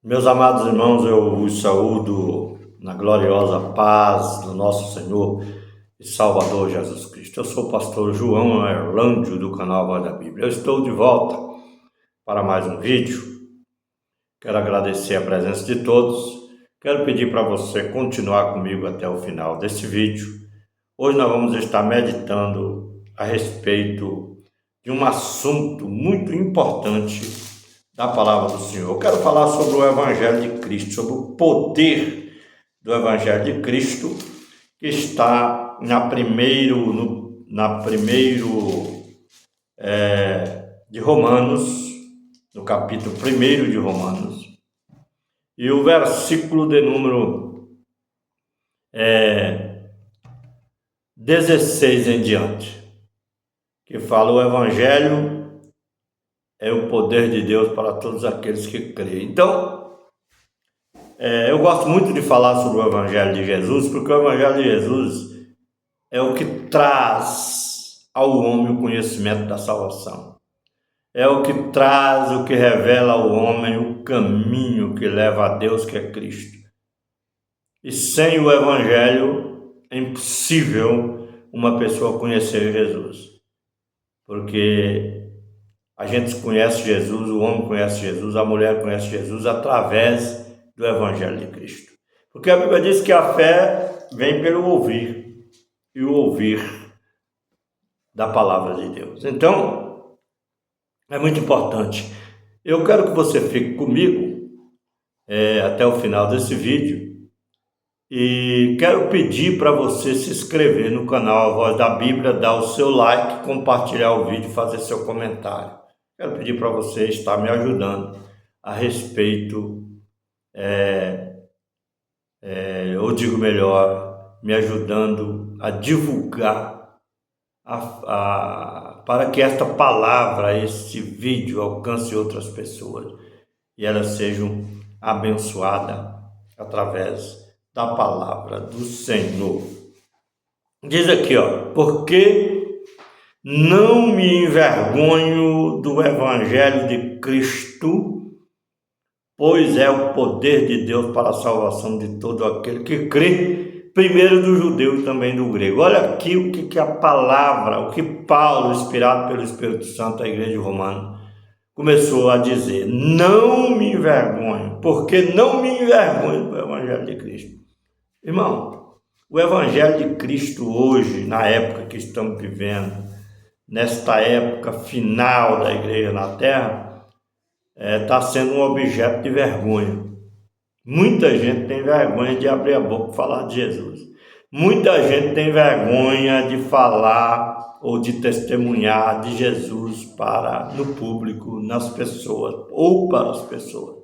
Meus amados irmãos, eu vos saúdo na gloriosa paz do nosso Senhor e Salvador Jesus Cristo. Eu sou o pastor João Erlândio do canal Voz da Bíblia. Eu estou de volta para mais um vídeo. Quero agradecer a presença de todos. Quero pedir para você continuar comigo até o final desse vídeo. Hoje nós vamos estar meditando a respeito de um assunto muito importante da palavra do Senhor. Eu quero falar sobre o Evangelho de Cristo, sobre o poder do Evangelho de Cristo, que está de Romanos, no capítulo 1 de Romanos, e o versículo de número 16 em diante, que fala: o Evangelho é o poder de Deus para todos aqueles que creem. Então, eu gosto muito de falar sobre o Evangelho de Jesus, porque o Evangelho de Jesus é o que traz ao homem o conhecimento da salvação. É o que traz, o que revela ao homem o caminho que leva a Deus, que é Cristo. E sem o Evangelho é impossível uma pessoa conhecer Jesus, porque a gente conhece Jesus, o homem conhece Jesus, a mulher conhece Jesus através do Evangelho de Cristo. Porque a Bíblia diz que a fé vem pelo ouvir, e o ouvir da palavra de Deus. Então, é muito importante. Eu quero que você fique comigo até o final desse vídeo, e quero pedir para você se inscrever no canal A Voz da Bíblia, dar o seu like, compartilhar o vídeo, fazer seu comentário. Quero pedir para você estar me ajudando a respeito, ou digo melhor, me ajudando a divulgar para que esta palavra, este vídeo alcance outras pessoas e elas sejam abençoadas através da palavra do Senhor. Diz aqui, porque não me envergonho do Evangelho de Cristo, pois é o poder de Deus para a salvação de todo aquele que crê, primeiro do judeu e também do grego. Olha aqui o que a palavra, o que Paulo, inspirado pelo Espírito Santo, à igreja de Romanos, começou a dizer: não me envergonho, porque não me envergonho do Evangelho de Cristo. Irmão, o Evangelho de Cristo hoje, na época que estamos vivendo, nesta época final da igreja na terra, está sendo um objeto de vergonha. Muita gente tem vergonha de abrir a boca e falar de Jesus. Muita gente tem vergonha de falar ou de testemunhar de Jesus no público, nas pessoas ou para as pessoas.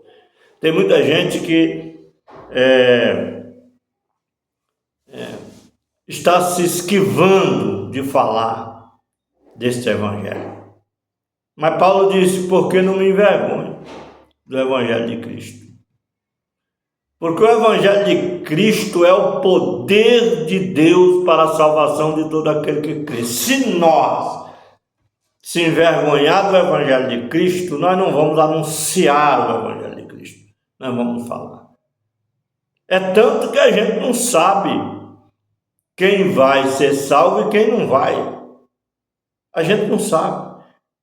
Tem muita gente que está se esquivando de falar deste Evangelho. Mas Paulo disse: porque não me envergonho do Evangelho de Cristo. Porque o Evangelho de Cristo é o poder de Deus para a salvação de todo aquele que crê. Se nós se envergonhar do Evangelho de Cristo, nós não vamos anunciar o Evangelho de Cristo. Nós vamos falar. É tanto que a gente não sabe quem vai ser salvo e quem não vai. A gente não sabe.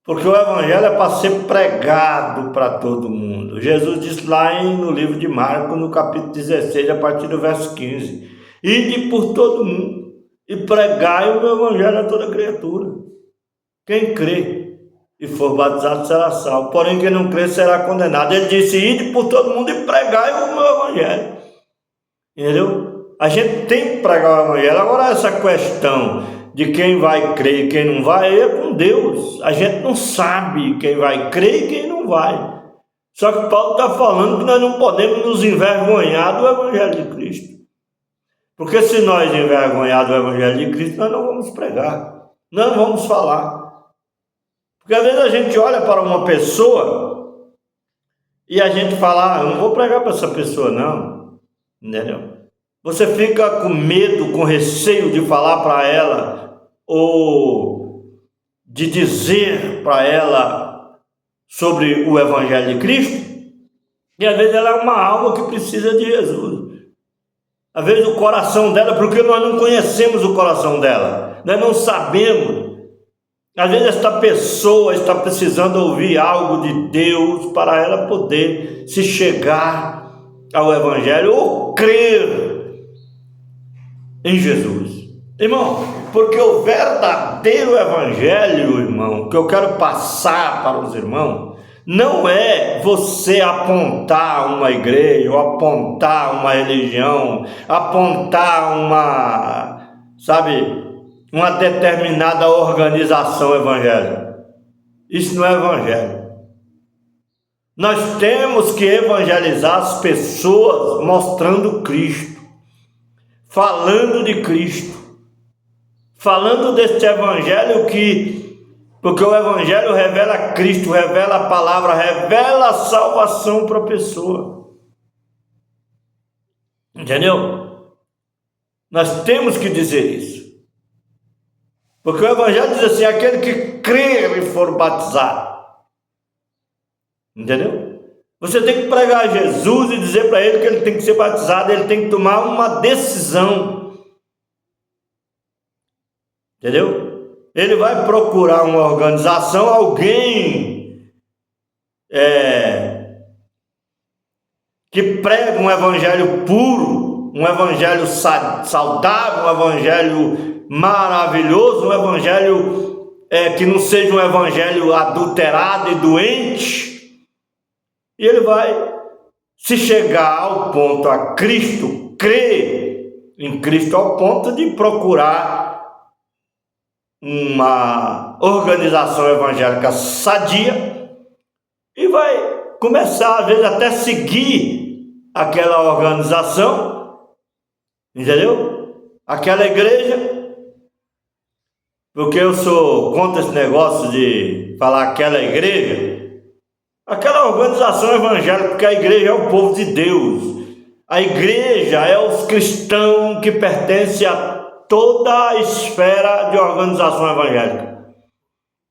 Porque o Evangelho é para ser pregado para todo mundo. Jesus disse lá no livro de Marcos, no capítulo 16, a partir do verso 15: ide por todo mundo e pregai o Evangelho a toda criatura. Quem crê e for batizado será salvo, porém quem não crê será condenado. Ele disse: ide por todo mundo e pregai o meu Evangelho. Entendeu? A gente tem que pregar o Evangelho. Agora, essa questão de quem vai crer e quem não vai é com Deus. A gente não sabe quem vai crer e quem não vai. Só que Paulo está falando que nós não podemos nos envergonhar do Evangelho de Cristo. Porque se nós envergonhar do Evangelho de Cristo, nós não vamos pregar, nós não vamos falar. Porque às vezes a gente olha para uma pessoa e a gente fala: eu não vou pregar para essa pessoa não. Entendeu? Você fica com medo, com receio de falar para ela ou de dizer para ela sobre o Evangelho de Cristo? E às vezes ela é uma alma que precisa de Jesus. Às vezes o coração dela, porque nós não conhecemos o coração dela, nós não sabemos. Às vezes esta pessoa está precisando ouvir algo de Deus para ela poder se chegar ao Evangelho ou crer em Jesus. Irmão, porque o verdadeiro Evangelho, irmão, que eu quero passar para os irmãos, não é você apontar uma igreja, ou apontar uma religião, apontar uma determinada organização evangélica. Isso não é evangelho. Nós temos que evangelizar as pessoas mostrando Cristo, falando de Cristo, falando deste evangelho porque o evangelho revela Cristo, revela a palavra, revela a salvação para a pessoa. Entendeu? Nós temos que dizer isso. Porque o evangelho diz assim: aquele que crer e for batizado. Entendeu? Você tem que pregar Jesus e dizer para ele que ele tem que ser batizado, ele tem que tomar uma decisão. Entendeu? Ele vai procurar uma organização, alguém que prega um evangelho puro, um evangelho saudável, um evangelho maravilhoso, um evangelho que não seja um evangelho adulterado e doente. E ele vai se chegar ao ponto a Cristo, crer em Cristo ao ponto de procurar uma organização evangélica sadia e vai começar, às vezes, até seguir aquela organização, entendeu? Aquela igreja, porque eu sou contra esse negócio de falar aquela igreja, aquela organização evangélica, porque a igreja é o povo de Deus, a igreja é os cristãos que pertencem a toda a esfera de organização evangélica,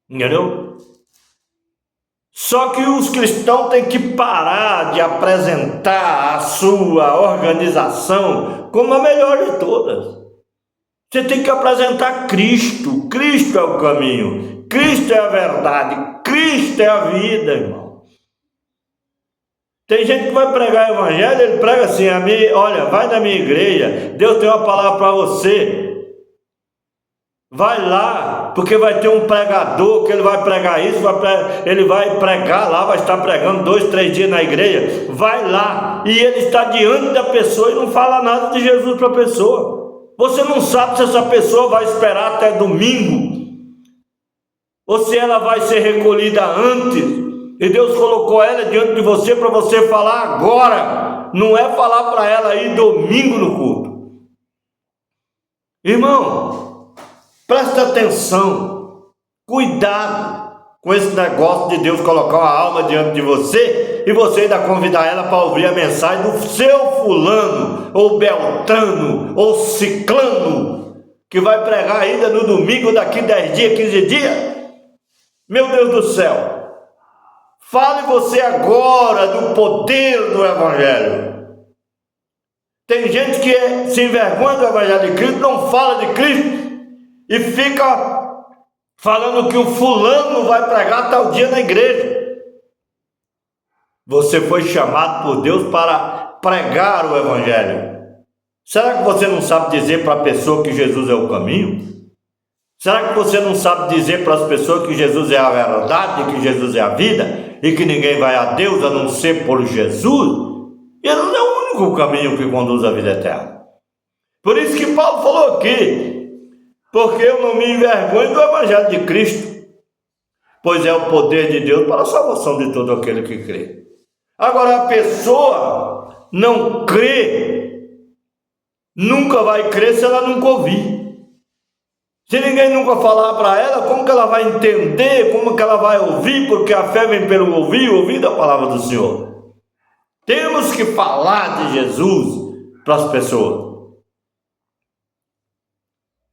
entendeu? Só que os cristãos têm que parar de apresentar a sua organização como a melhor de todas. Você tem que apresentar Cristo. Cristo é o caminho, Cristo é a verdade, Cristo é a vida, irmão. Tem gente que vai pregar o evangelho, ele prega assim: olha, vai na minha igreja, Deus tem uma palavra para você. Vai lá, porque vai ter um pregador que ele vai pregar isso, ele vai pregar lá, vai estar pregando 2, 3 dias na igreja. Vai lá, e ele está diante da pessoa e não fala nada de Jesus para a pessoa. Você não sabe se essa pessoa vai esperar até domingo, ou se ela vai ser recolhida antes, e Deus colocou ela diante de você para você falar agora, não é falar para ela ir domingo no culto. Irmão, presta atenção, cuidado com esse negócio de Deus colocar uma alma diante de você e você ainda convidar ela para ouvir a mensagem do seu fulano, ou beltrano, ou ciclano, que vai pregar ainda no domingo daqui 10 dias, 15 dias. Meu Deus do céu, fale você agora do poder do evangelho. Tem gente que se envergonha do evangelho de Cristo, não fala de Cristo, e fica falando que o fulano vai pregar tal dia na igreja. Você foi chamado por Deus para pregar o evangelho. Será que você não sabe dizer para a pessoa que Jesus é o caminho? Será que você não sabe dizer para as pessoas que Jesus é a verdade, que Jesus é a vida, e que ninguém vai a Deus a não ser por Jesus? Ele não é o único caminho que conduz à vida eterna. Por isso que Paulo falou aqui: porque eu não me envergonho do evangelho de Cristo, pois é o poder de Deus para a salvação de todo aquele que crê. Agora, a pessoa não crê, nunca vai crer se ela nunca ouvir. Se ninguém nunca falar para ela, como que ela vai entender, como que ela vai ouvir? Porque a fé vem pelo ouvir da palavra do Senhor. Temos que falar de Jesus para as pessoas.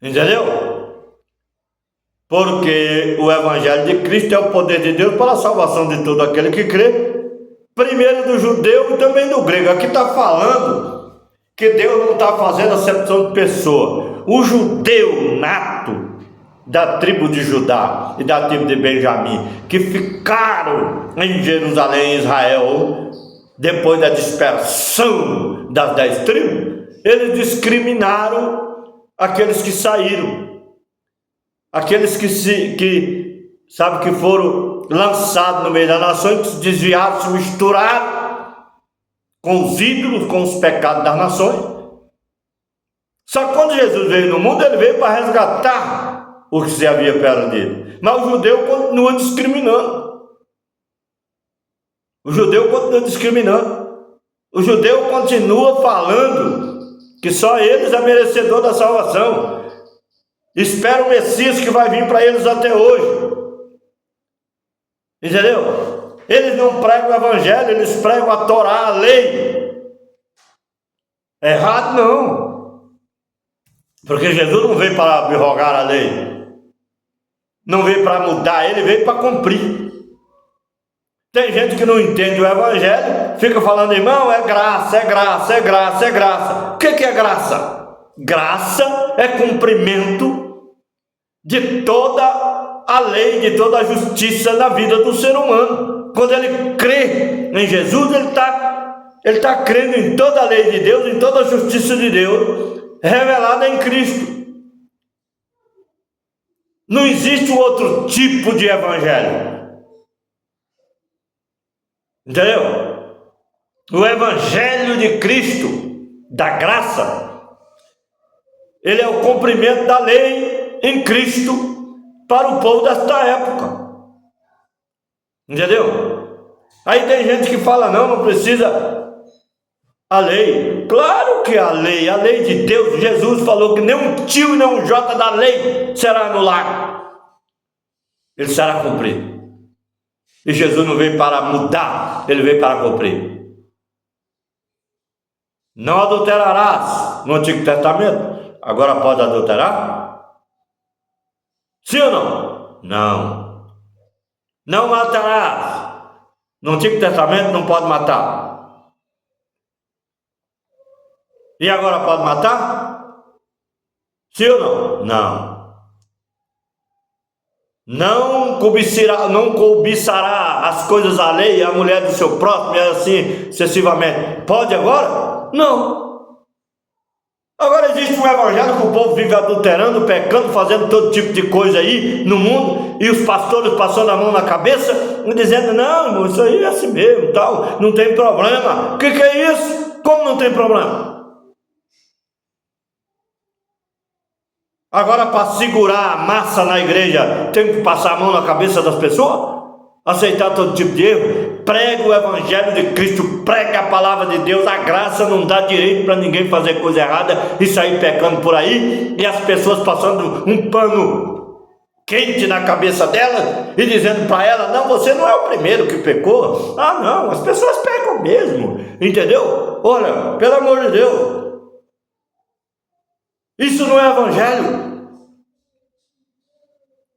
Entendeu? Porque o evangelho de Cristo é o poder de Deus para a salvação de todo aquele que crê, primeiro do judeu e também do grego. Aqui está falando que Deus não está fazendo acepção de pessoa. O judeu nato da tribo de Judá e da tribo de Benjamim, que ficaram em Jerusalém, Israel, depois da dispersão das 10 tribos, eles discriminaram aqueles que saíram, aqueles que foram lançados no meio da nação, que se desviaram, se misturaram com os ídolos, com os pecados das nações. Só que quando Jesus veio no mundo, ele veio para resgatar o que se havia perdido. Mas o judeu continua discriminando. O judeu continua discriminando. O judeu continua falando que só eles é merecedor da salvação. Espera o Messias que vai vir para eles até hoje. Entendeu? Eles não pregam o evangelho, eles pregam a Torá, a lei. Errado não. Porque Jesus não veio para abrogar a lei. Não veio para mudar, ele veio para cumprir. Tem gente que não entende o evangelho, fica falando, irmão, é graça, é graça, é graça, é graça. O que é graça? Graça é cumprimento de toda a lei, de toda a justiça na vida do ser humano. Quando ele crê em Jesus, ele está crendo em toda a lei de Deus, em toda a justiça de Deus, revelada em Cristo. Não existe outro tipo de evangelho. Entendeu? O evangelho de Cristo, da graça, ele é o cumprimento da lei em Cristo para o povo desta época. Entendeu? Aí tem gente que fala, não precisa a lei. Claro que a lei de Deus, Jesus falou que nem um tio e nem um jota da lei será anulado. Ele será cumprido. E Jesus não veio para mudar, ele veio para cumprir. Não adulterarás no Antigo Testamento. Agora pode adulterar? Sim ou não? Não. Não matarás. No Antigo Testamento não pode matar. E agora pode matar? Sim ou não? Não. Não cobiçará as coisas alheias, a mulher do seu próximo, e assim sucessivamente. Pode agora? Não. Agora existe um evangelho que o povo vive adulterando, pecando, fazendo todo tipo de coisa aí no mundo, e os pastores passando a mão na cabeça e dizendo, não, irmão, isso aí é assim mesmo, tal, não tem problema. O que é isso? Como não tem problema? Agora, para segurar a massa na igreja, tem que passar a mão na cabeça das pessoas? Aceitar todo tipo de erro? Prega o evangelho de Cristo, prega a palavra de Deus. A graça não dá direito para ninguém fazer coisa errada e sair pecando por aí, e as pessoas passando um pano quente na cabeça dela e dizendo para ela, não, você não é o primeiro que pecou. Ah, não, as pessoas pecam mesmo, entendeu? Olha, pelo amor de Deus, isso não é evangelho.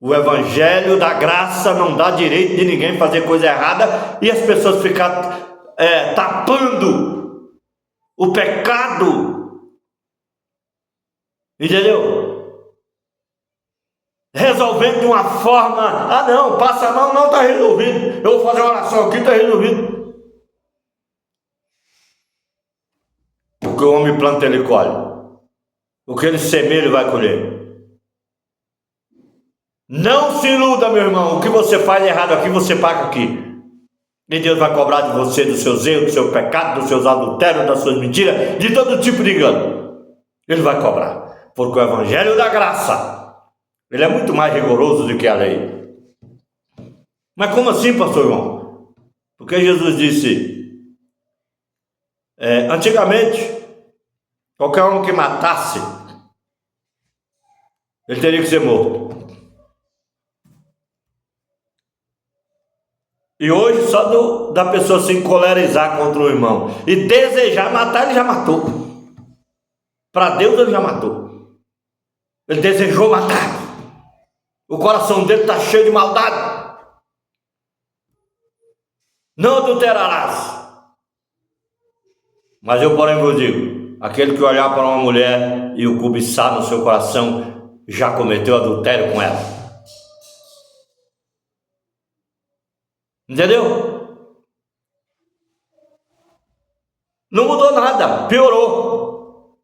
O evangelho da graça não dá direito de ninguém fazer coisa errada e as pessoas ficam tapando o pecado. Entendeu? Resolvendo de uma forma, ah não, passa a mão, não, está resolvido. Eu vou fazer uma oração aqui, está resolvido. O que o homem planta, ele colhe. O que ele semeia, ele vai colher. Não se iluda, meu irmão. O que você faz errado aqui, você paga aqui. E Deus vai cobrar de você, dos seus erros, do seu pecado, dos seus adultérios, das suas mentiras, de todo tipo de engano. Ele vai cobrar. Porque o evangelho da graça, ele é muito mais rigoroso do que a lei. Mas como assim, pastor João? Porque Jesus disse, antigamente, qualquer um que matasse, ele teria que ser morto. E hoje só da pessoa se encolerizar contra o irmão e desejar matar, ele já matou. Para Deus ele já matou. Ele desejou matar. O coração dele está cheio de maldade. Não adulterarás. Mas eu, porém, vos digo: aquele que olhar para uma mulher e o cobiçar no seu coração, já cometeu adultério com ela. Entendeu? Não mudou nada, piorou.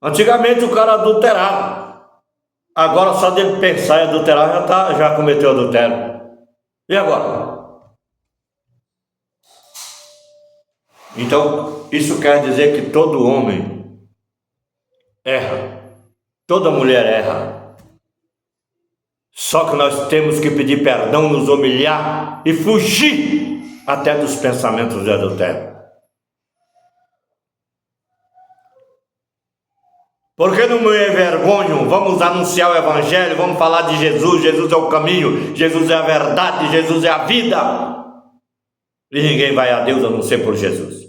Antigamente o cara adulterava. Agora só dele pensar em adulterar já cometeu adultério. E agora? Então, isso quer dizer que todo homem erra, toda mulher erra. Só que nós temos que pedir perdão, nos humilhar e fugir até dos pensamentos de adultério. Porque não me envergonho, vamos anunciar o Evangelho, vamos falar de Jesus. Jesus é o caminho, Jesus é a verdade, Jesus é a vida. E ninguém vai a Deus a não ser por Jesus.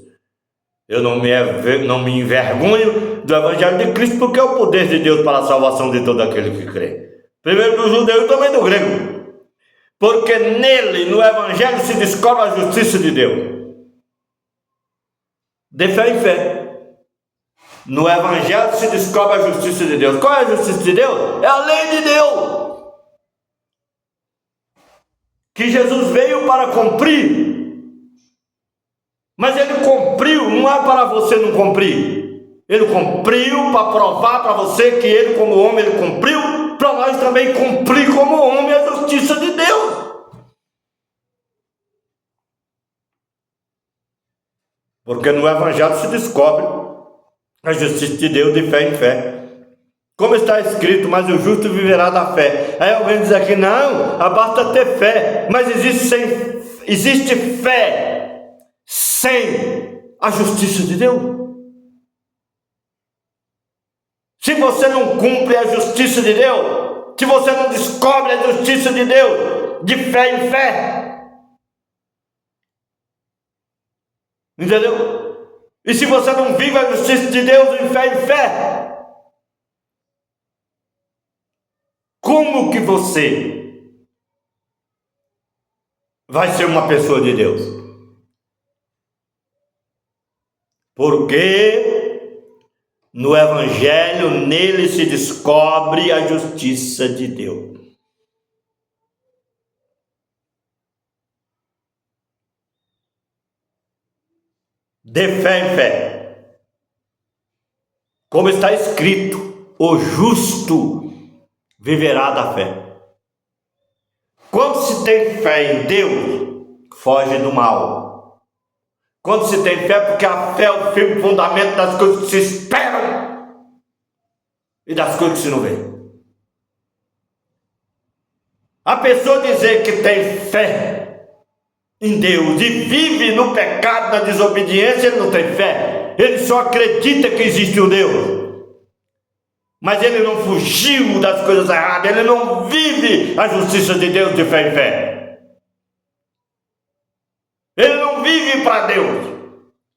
Eu não me envergonho do Evangelho de Cristo, porque é o poder de Deus para a salvação de todo aquele que crê. Primeiro do judeu e também do grego. Porque nele, no Evangelho, se descobre a justiça de Deus. De fé em fé. No Evangelho se descobre a justiça de Deus. Qual é a justiça de Deus? É a lei de Deus, que Jesus veio para cumprir. Mas ele cumpriu, não é para você não cumprir. Ele cumpriu para provar para você que ele, como homem, ele cumpriu, para nós também cumprir como homem a justiça de Deus. Porque no Evangelho se descobre a justiça de Deus de fé em fé. Como está escrito: mas o justo viverá da fé. Aí alguém diz aqui: não, basta ter fé. Mas existe fé sem a justiça de Deus. Se você não cumpre a justiça de Deus, se você não descobre a justiça de Deus de fé em fé, entendeu? E se você não vive a justiça de Deus em fé, como que você vai ser uma pessoa de Deus? Porque no Evangelho, nele se descobre a justiça de Deus. De fé em fé. Como está escrito: o justo viverá da fé. Quando se tem fé em Deus, foge do mal. Quando se tem fé, porque a fé é o firme fundamento das coisas que se esperam e das coisas que se não vê. A pessoa dizer que tem fé em Deus e vive no pecado, na desobediência, ele não tem fé. Ele só acredita que existe um Deus. Mas ele não fugiu das coisas erradas, ele não vive a justiça de Deus de fé em fé. Ele não vive para Deus.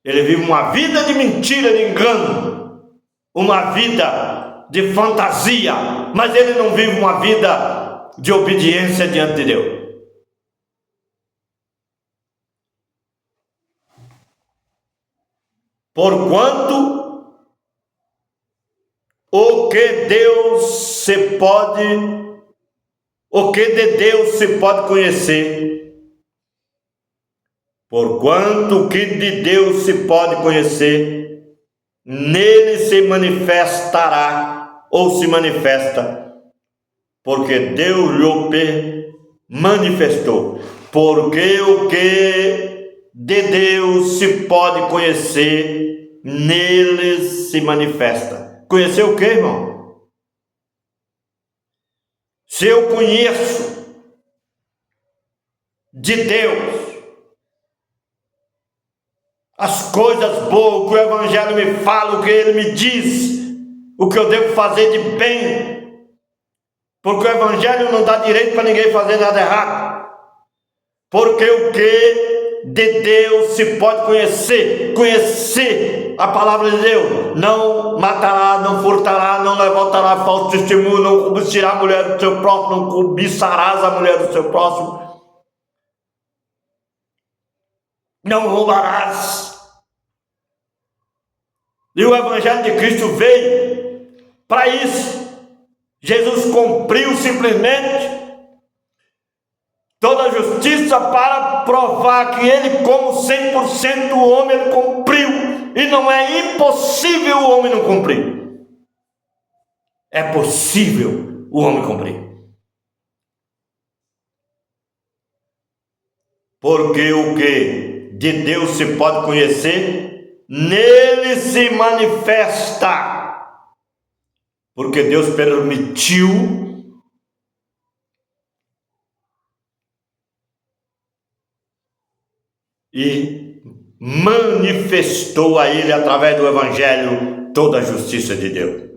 Ele vive uma vida de mentira, de engano, uma vida de fantasia, mas ele não vive uma vida de obediência diante de Deus. Porquanto o que de Deus se pode conhecer. Porquanto o que de Deus se pode conhecer, nele se manifestará, ou se manifesta, porque Deus lhe manifestou. Porque o que de Deus se pode conhecer, nele se manifesta. Conhecer o que, irmão? Se eu conheço de Deus as coisas boas, o que o Evangelho me fala, o que ele me diz, o que eu devo fazer de bem, porque o Evangelho não dá direito para ninguém fazer nada errado. Porque o que de Deus se pode conhecer a palavra de Deus: não matará, não furtará, não levantará falso testemunho, não cobiçará a mulher do seu próximo, não cobiçarás a mulher do seu próximo. não roubarás. E o Evangelho de Cristo veio para isso. Jesus cumpriu simplesmente toda a justiça para provar que ele, como 100% homem, ele cumpriu. E não é impossível o homem não cumprir. É possível o homem cumprir. Porque o que de Deus se pode conhecer, nele se manifesta. Porque Deus permitiu e manifestou a ele através do Evangelho toda a justiça de Deus.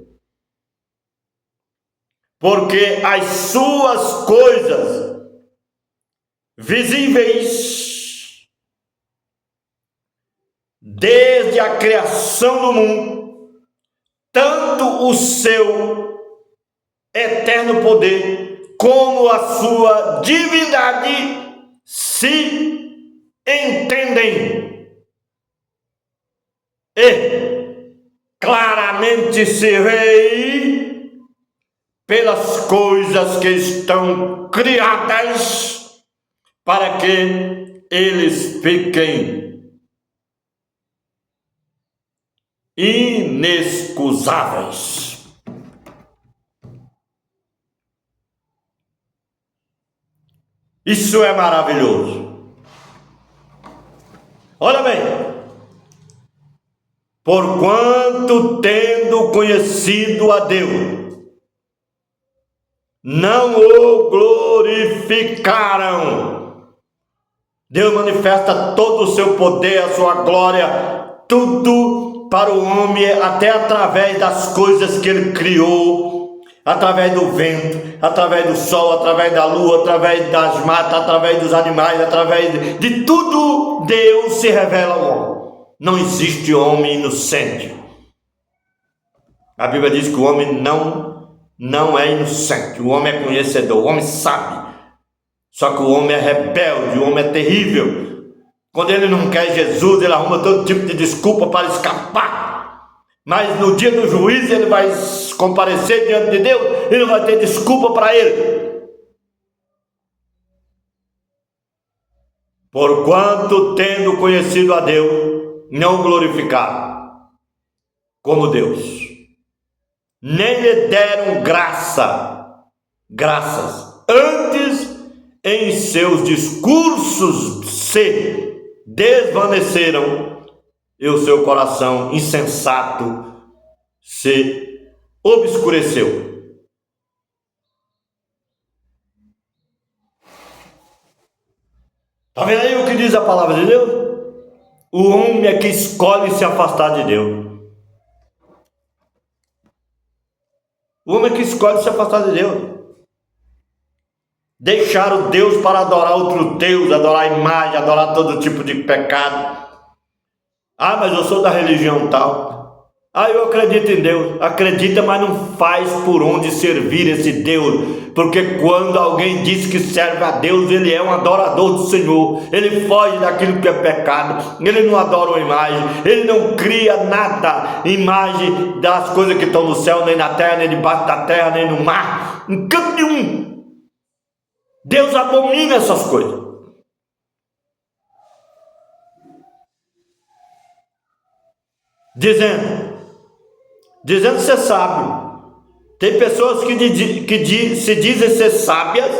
Porque as suas coisas visíveis, desde a criação do mundo, tanto o seu eterno poder como a sua divindade se entendem e claramente se vê pelas coisas que estão criadas, para que eles fiquem inexcusáveis. Isso é maravilhoso. Olha bem, porquanto tendo conhecido a Deus, não o glorificaram. Deus manifesta todo o seu poder, a sua glória, tudo para o homem, até através das coisas que ele criou, através do vento, através do sol, através da lua, através das matas, através dos animais, através de tudo, Deus se revela ao homem. Não existe homem inocente. A Bíblia diz que o homem não é inocente, o homem é conhecedor, o homem sabe. Só que o homem é rebelde, o homem é terrível. Quando ele não quer Jesus, ele arruma todo tipo de desculpa para escapar. Mas no dia do juízo ele vai comparecer diante de Deus e não vai ter desculpa para ele. Porquanto, tendo conhecido a Deus, não glorificaram como Deus, nem lhe deram graças. Antes, em seus discursos se desvaneceram e o seu coração insensato se obscureceu. Está vendo aí o que diz a palavra de Deus? O homem é que escolhe se afastar de Deus. O homem é que escolhe se afastar de Deus. Deixar o Deus para adorar outro Deus, adorar a imagem, adorar todo tipo de pecado. Ah, mas eu sou da religião tal. Ah, eu acredito em Deus. Acredita, mas não faz por onde servir esse Deus. Porque quando alguém diz que serve a Deus, ele é um adorador do Senhor. Ele foge daquilo que é pecado. Ele não adora uma imagem. Ele não cria nada, imagem das coisas que estão no céu, nem na terra, nem debaixo da terra, nem no mar. Em canto nenhum. Deus abomina essas coisas. Dizendo ser sábio. Tem pessoas que se dizem ser sábias,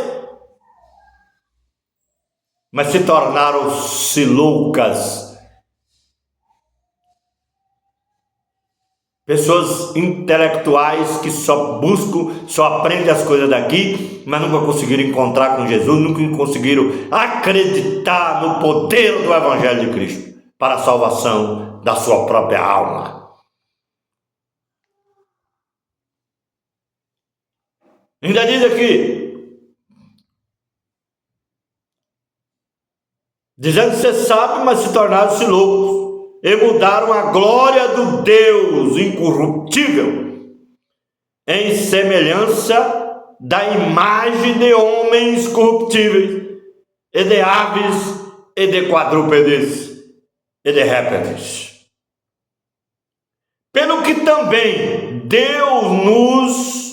mas se tornaram-se loucas. Pessoas intelectuais que só aprendem as coisas daqui, mas nunca conseguiram encontrar com Jesus, nunca conseguiram acreditar no poder do Evangelho de Cristo para a salvação da sua própria alma. Ainda diz aqui, dizendo ser sábio, mas se tornaram-se loucos. E mudaram a glória do Deus incorruptível em semelhança da imagem de homens corruptíveis, e de aves, e de quadrúpedes, Ele repete: pelo que também Deus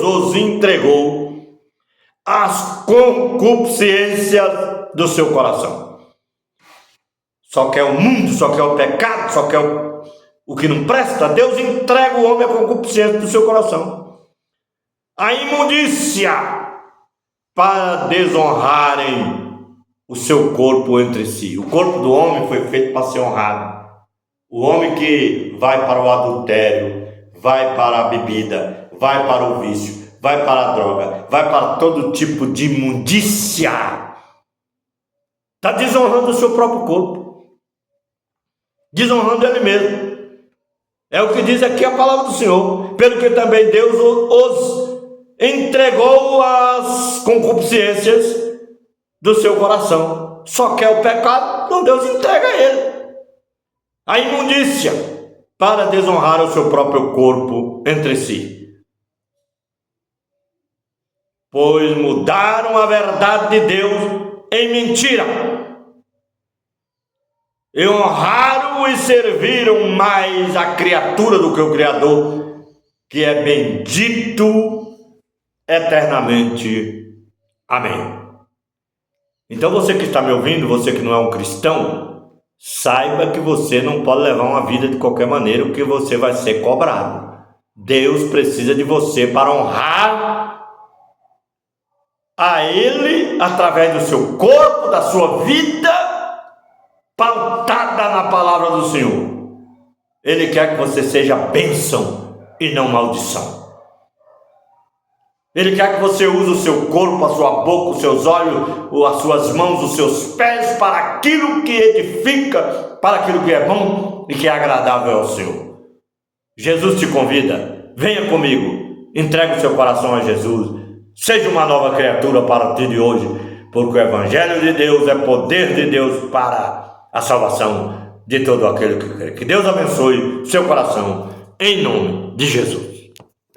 os entregou às concupiscências do seu coração. Só quer o mundo, só quer o pecado, só quer o que não presta. Deus entrega o homem à concupiscência do seu coração, a imundícia, para desonrarem o seu corpo entre si. O corpo do homem foi feito para ser honrado. O homem que vai para o adultério, vai para a bebida, vai para o vício, vai para a droga, vai para todo tipo de imundícia, está desonrando o seu próprio corpo, desonrando ele mesmo. É o que diz aqui a palavra do Senhor. Pelo que também Deus os entregou às concupiscências do seu coração. Só quer o pecado, então Deus entrega a ele a imundícia, para desonrar o seu próprio corpo entre si. Pois mudaram a verdade de Deus em mentira, e honraram e serviram mais a criatura do que o Criador, que é bendito eternamente. Amém. Então você que está me ouvindo, você que não é um cristão, saiba que você não pode levar uma vida de qualquer maneira, porque você vai ser cobrado. Deus precisa de você para honrar a Ele através do seu corpo, da sua vida, pautada na palavra do Senhor. Ele quer que você seja bênção e não maldição. Ele quer que você use o seu corpo, a sua boca, os seus olhos, as suas mãos, os seus pés para aquilo que edifica, para aquilo que é bom e que é agradável ao Senhor. Jesus te convida, venha comigo, entregue o seu coração a Jesus, seja uma nova criatura para o dia de hoje, porque o Evangelho de Deus é poder de Deus para a salvação de todo aquele que crê. Que Deus abençoe seu coração, em nome de Jesus.